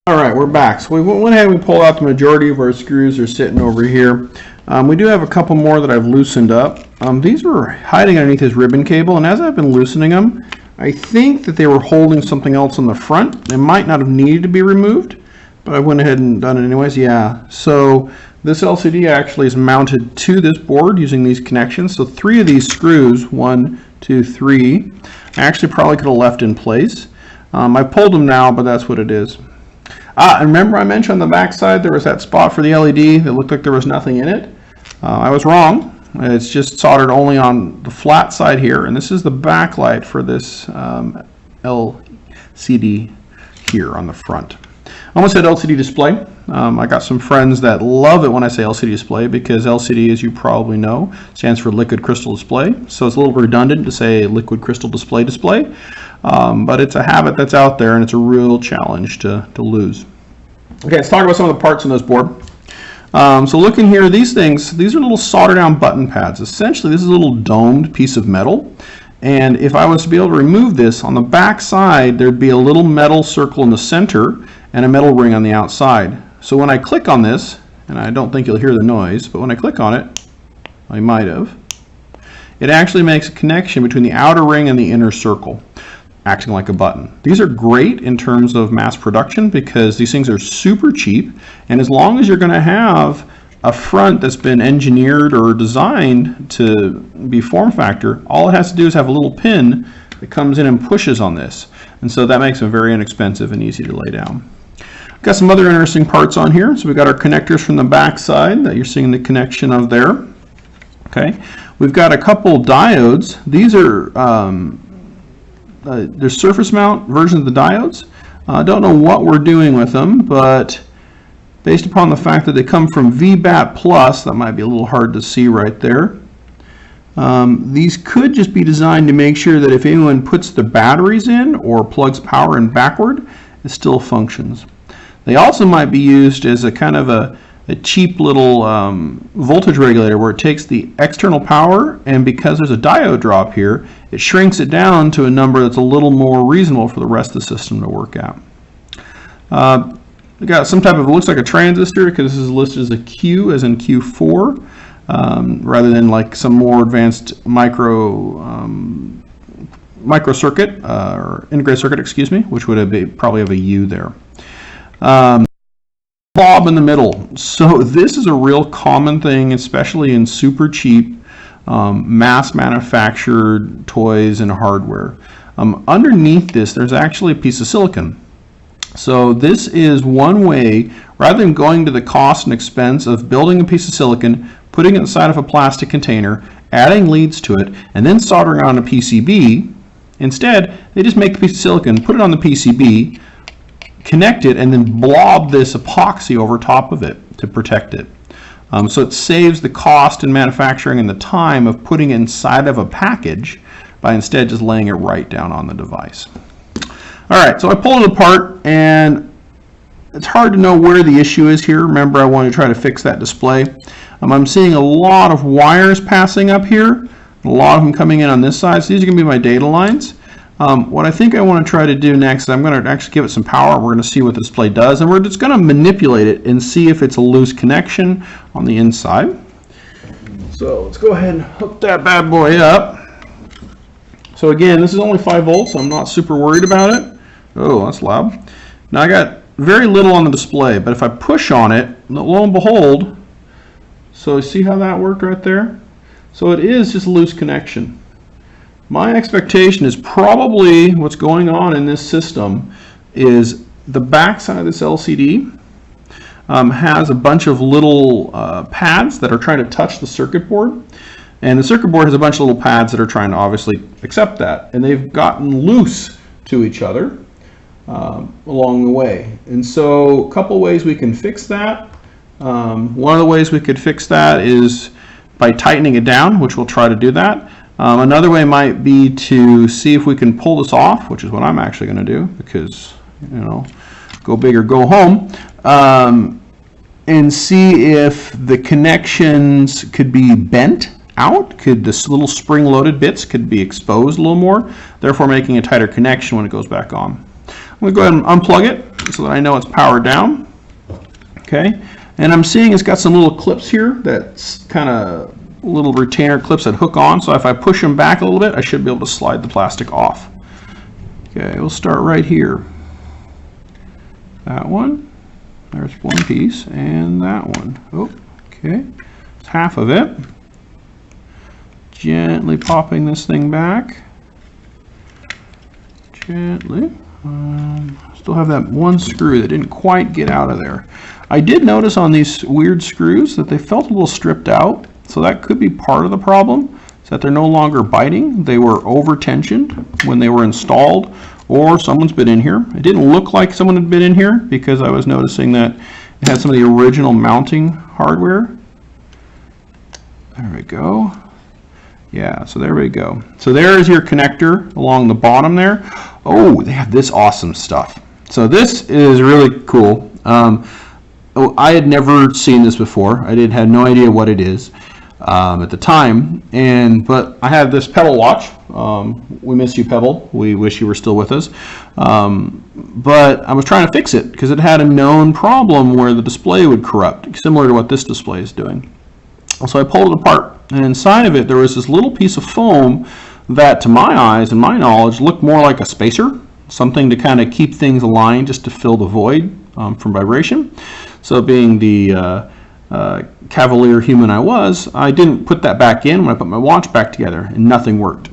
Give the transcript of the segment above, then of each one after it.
All right, we're back. So we went ahead and we pulled out the majority of our screws are sitting over here. We do have a couple more that I've loosened up. These were hiding underneath this ribbon cable, and as I've been loosening them, I think that they were holding something else on the front. They might not have needed to be removed, but I went ahead and done it anyways. Yeah, so this LCD actually is mounted to this board using these connections. So 3 of these screws, 1, 2, 3, I actually probably could have left in place. I pulled them now, but that's what it is. And remember I mentioned on the back side there was that spot for the LED that looked like there was nothing in it. I was wrong. It's just soldered only on the flat side here, and this is the backlight for this LCD here on the front. I almost said LCD display. I got some friends that love it when I say LCD display because LCD, as you probably know, stands for liquid crystal display. So it's a little redundant to say liquid crystal display, but it's a habit that's out there and it's a real challenge to lose. Okay, let's talk about some of the parts in this board. So looking here, these are little solder down button pads. Essentially, this is a little domed piece of metal. And if I was to be able to remove this, on the back side, there'd be a little metal circle in the center and a metal ring on the outside. So when I click on this, and I don't think you'll hear the noise, but when I click on it, I might have, it actually makes a connection between the outer ring and the inner circle, acting like a button. These are great in terms of mass production because these things are super cheap, and as long as you're going to have a front that's been engineered or designed to be form factor, all it has to do is have a little pin that comes in and pushes on this, and so that makes them very inexpensive and easy to lay down. Got some other interesting parts on here. So we've got our connectors from the back side that you're seeing the connection of there. Okay, we've got a couple diodes. These are they're surface mount versions of the diodes. I don't know what we're doing with them, but based upon the fact that they come from VBAT Plus, that might be a little hard to see right there. These could just be designed to make sure that if anyone puts the batteries in or plugs power in backward, it still functions. They also might be used as a kind of a cheap little voltage regulator where it takes the external power, and because there's a diode drop here, it shrinks it down to a number that's a little more reasonable for the rest of the system to work out. We got some type of, it looks like a transistor because this is listed as a Q, as in Q4, rather than like some more advanced micro circuit or integrated circuit, excuse me, which would probably have a U there. Bob in the middle. So this is a real common thing, especially in super cheap mass manufactured toys and hardware. Underneath this, there's actually a piece of silicon. So this is one way, rather than going to the cost and expense of building a piece of silicon, putting it inside of a plastic container, adding leads to it, and then soldering on a PCB, instead they just make a piece of silicon, put it on the PCB, connect it, and then blob this epoxy over top of it to protect it. So it saves the cost in manufacturing and the time of putting it inside of a package by instead just laying it right down on the device. All right, so I pulled it apart, and it's hard to know where the issue is here. Remember, I want to try to fix that display. I'm seeing a lot of wires passing up here, a lot of them coming in on this side. So these are going to be my data lines. What I think I want to try to do next is I'm going to actually give it some power. We're going to see what the display does, and we're just going to manipulate it and see if it's a loose connection on the inside. So let's go ahead and hook that bad boy up. So again, this is only 5 volts, so I'm not super worried about it. Oh, that's loud. Now I got very little on the display, but if I push on it, lo and behold, so see how that worked right there? So it is just a loose connection. My expectation is probably what's going on in this system is the back side of this LCD has a bunch of little pads that are trying to touch the circuit board. And the circuit board has a bunch of little pads that are trying to obviously accept that. And they've gotten loose to each other along the way. And so a couple ways we can fix that. One of the ways we could fix that is by tightening it down, which we'll try to do that. Another way might be to see if we can pull this off, which is what I'm actually going to do because, you know, go big or go home, and see if the connections could be bent out. Could this little spring-loaded bits could be exposed a little more, therefore making a tighter connection when it goes back on. I'm going to go ahead and unplug it so that I know it's powered down. Okay, and I'm seeing it's got some little clips here that's kind of little retainer clips that hook on. So if I push them back a little bit, I should be able to slide the plastic off. Okay, we'll start right here. That one, there's one piece, and that one. Oh, okay, it's half of it. Gently popping this thing back. Gently. Still have that one screw that didn't quite get out of there. I did notice on these weird screws that they felt a little stripped out, so that could be part of the problem, is that they're no longer biting. They were over tensioned when they were installed, or someone's been in here. It didn't look like someone had been in here because I was noticing that it had some of the original mounting hardware. There we go. Yeah, so there we go. So there's your connector along the bottom there. Oh, they have this awesome stuff. So this is really cool. I had never seen this before. I had no idea what it is at the time. But I have this Pebble watch. We miss you, Pebble. We wish you were still with us. But I was trying to fix it because it had a known problem where the display would corrupt, similar to what this display is doing. So I pulled it apart, and inside of it there was this little piece of foam that, to my eyes and my knowledge, looked more like a spacer, something to kind of keep things aligned, just to fill the void from vibration. So being the cavalier human I was, I didn't put that back in when I put my watch back together, and nothing worked.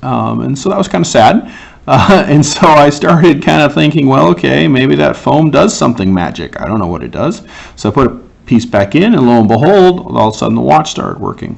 And so that was kind of sad. And so I started kind of thinking, well, okay, maybe that foam does something magic. I don't know what it does. So I put a piece back in, and lo and behold, all of a sudden the watch started working.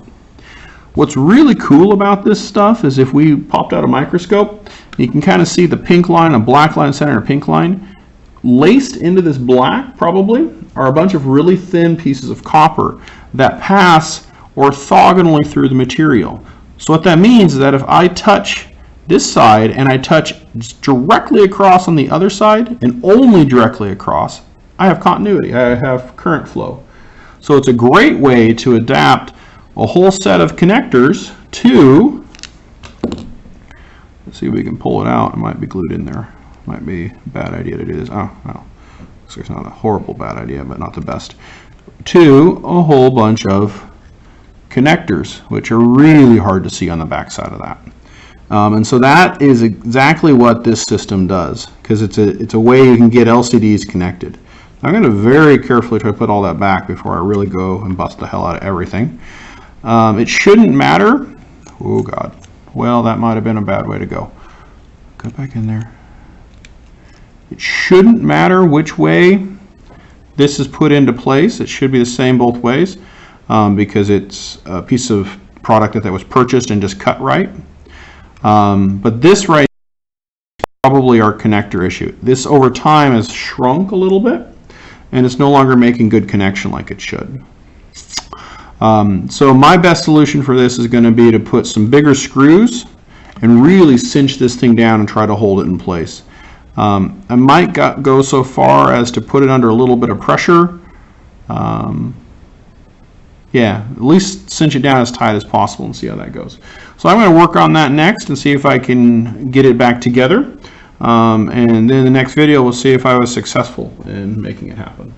What's really cool about this stuff is if we popped out a microscope, you can kind of see the pink line, a black line center, and a pink line. Laced into this black, probably, are a bunch of really thin pieces of copper that pass orthogonally through the material. So what that means is that if I touch this side and I touch directly across on the other side, and only directly across, I have continuity, I have current flow. So it's a great way to adapt a whole set of connectors to, let's see if we can pull it out. It might be glued in there. Might be a bad idea to do this. Oh, well, looks like it's not a horrible bad idea, but not the best. To a whole bunch of connectors, which are really hard to see on the back side of that. And so that is exactly what this system does, because it's a way you can get LCDs connected. I'm going to very carefully try to put all that back before I really go and bust the hell out of everything. It shouldn't matter. Oh God. Well, that might have been a bad way to go. Go back in there. It shouldn't matter which way this is put into place. It should be the same both ways because it's a piece of product that was purchased and just cut right. But this right is probably our connector issue. This over time has shrunk a little bit, and it's no longer making good connection like it should. So my best solution for this is going to be to put some bigger screws and really cinch this thing down and try to hold it in place. I might go so far as to put it under a little bit of pressure. Yeah, at least cinch it down as tight as possible and see how that goes. So I'm going to work on that next and see if I can get it back together. And then in the next video we'll see if I was successful in making it happen.